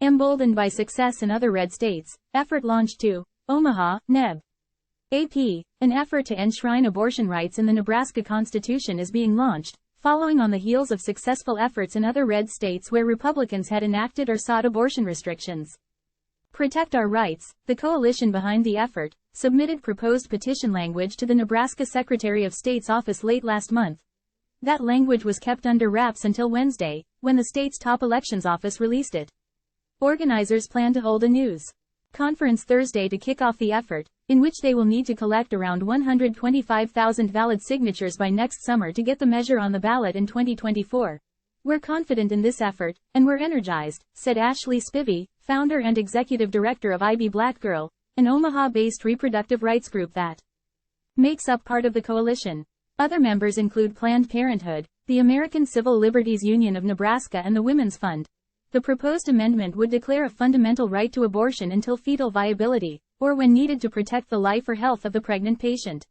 Emboldened by success in other red states, effort launched to Omaha, Neb. AP, an effort to enshrine abortion rights in the Nebraska Constitution is being launched, following on the heels of successful efforts in other red states where Republicans had enacted or sought abortion restrictions. Protect Our Rights, the coalition behind the effort, submitted proposed petition language to the Nebraska Secretary of State's office late last month. That language was kept under wraps until Wednesday, when the state's top elections office released it. Organizers plan to hold a news conference Thursday to kick off the effort, in which they will need to collect around 125,000 valid signatures by next summer to get the measure on the ballot in 2024. We're confident in this effort, and we're energized, said Ashlei Spivey, founder and executive director of IB Black Girl, an Omaha-based reproductive rights group that makes up part of the coalition. Other members include Planned Parenthood, the American Civil Liberties Union of Nebraska and the Women's Fund. The proposed amendment would declare a fundamental right to abortion until fetal viability, or when needed to protect the life or health of the pregnant patient.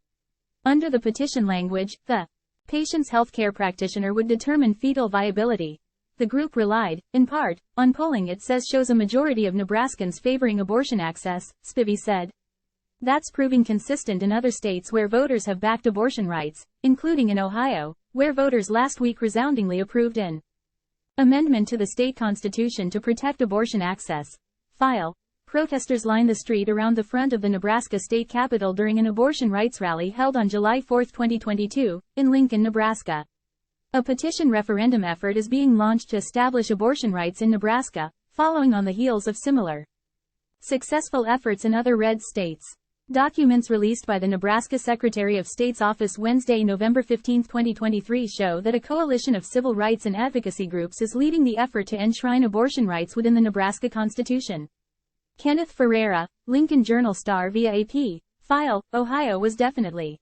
Under the petition language, the patient's healthcare practitioner would determine fetal viability. The group relied, in part, on polling it says shows a majority of Nebraskans favoring abortion access, Spivey said. That's proving consistent in other states where voters have backed abortion rights, including in Ohio, where voters last week resoundingly approved an amendment to the state constitution to protect abortion access. Protesters lined the street around the front of the Nebraska state capitol during an abortion rights rally held on July 4, 2022, in Lincoln, Nebraska. A petition referendum effort is being launched to establish abortion rights in Nebraska, following on the heels of similar successful efforts in other red states. Documents released by the Nebraska Secretary of State's office Wednesday, November 15, 2023 show that a coalition of civil rights and advocacy groups is leading the effort to enshrine abortion rights within the Nebraska Constitution. Kenneth Ferreira, Lincoln Journal-Star via AP, Ohio was definitely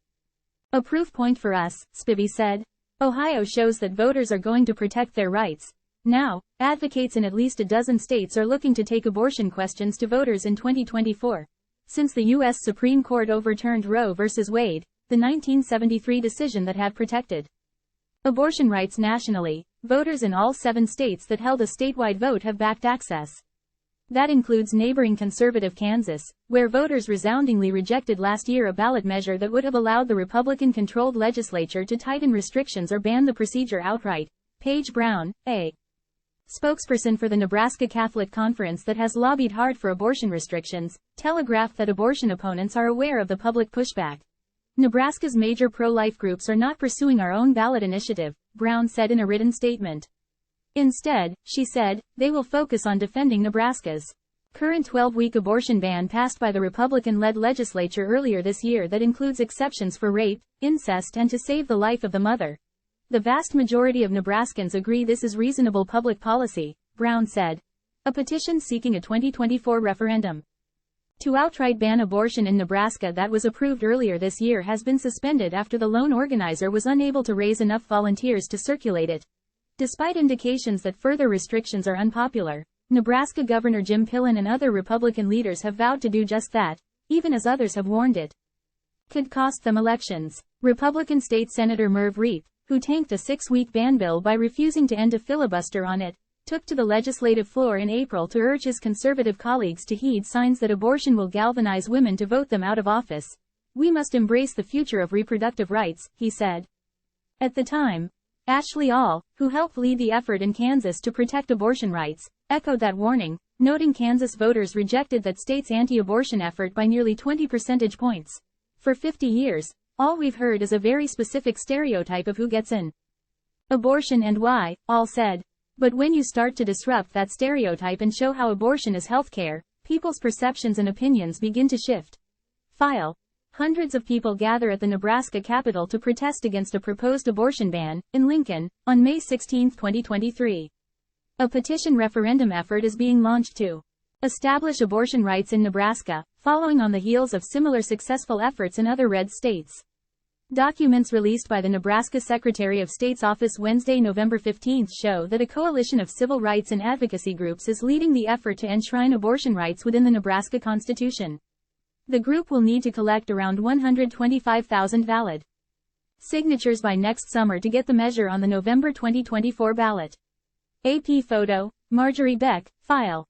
a proof point for us, Spivey said. Ohio shows that voters are going to protect their rights. Now, advocates in at least a dozen states are looking to take abortion questions to voters in 2024. Since the U.S. Supreme Court overturned Roe v. Wade, the 1973 decision that had protected abortion rights nationally, voters in all 7 states that held a statewide vote have backed access. That includes neighboring conservative Kansas, where voters resoundingly rejected last year a ballot measure that would have allowed the Republican-controlled legislature to tighten restrictions or ban the procedure outright. Paige Brown, a spokesperson for the Nebraska Catholic Conference that has lobbied hard for abortion restrictions, telegraphed that abortion opponents are aware of the public pushback. Nebraska's major pro-life groups are not pursuing our own ballot initiative, Brown said in a written statement. Instead, she said, they will focus on defending Nebraska's current 12-week abortion ban passed by the Republican-led legislature earlier this year that includes exceptions for rape, incest and to save the life of the mother. The vast majority of Nebraskans agree this is reasonable public policy, Brown said. A petition seeking a 2024 referendum to outright ban abortion in Nebraska that was approved earlier this year has been suspended after the lone organizer was unable to raise enough volunteers to circulate it. Despite indications that further restrictions are unpopular, Nebraska Governor Jim Pillen and other Republican leaders have vowed to do just that, even as others have warned it could cost them elections. Republican State Senator Merv Reep, who tanked a 6-week ban bill by refusing to end a filibuster on it, took to the legislative floor in April to urge his conservative colleagues to heed signs that abortion will galvanize women to vote them out of office. We must embrace the future of reproductive rights, he said. At the time, Ashlei, who helped lead the effort in Kansas to protect abortion rights, echoed that warning, noting Kansas voters rejected that state's anti-abortion effort by nearly 20 percentage points. For 50 years, all we've heard is a very specific stereotype of who gets an abortion and why, said. But when you start to disrupt that stereotype and show how abortion is healthcare, people's perceptions and opinions begin to shift. Hundreds of people gather at the Nebraska Capitol to protest against a proposed abortion ban, in Lincoln, on May 16, 2023. A petition referendum effort is being launched to establish abortion rights in Nebraska, following on the heels of similar successful efforts in other red states. Documents released by the Nebraska Secretary of State's office Wednesday, November 15 show that a coalition of civil rights and advocacy groups is leading the effort to enshrine abortion rights within the Nebraska Constitution. The group will need to collect around 125,000 valid signatures by next summer to get the measure on the November 2024 ballot. AP photo, Marjorie Beck, file.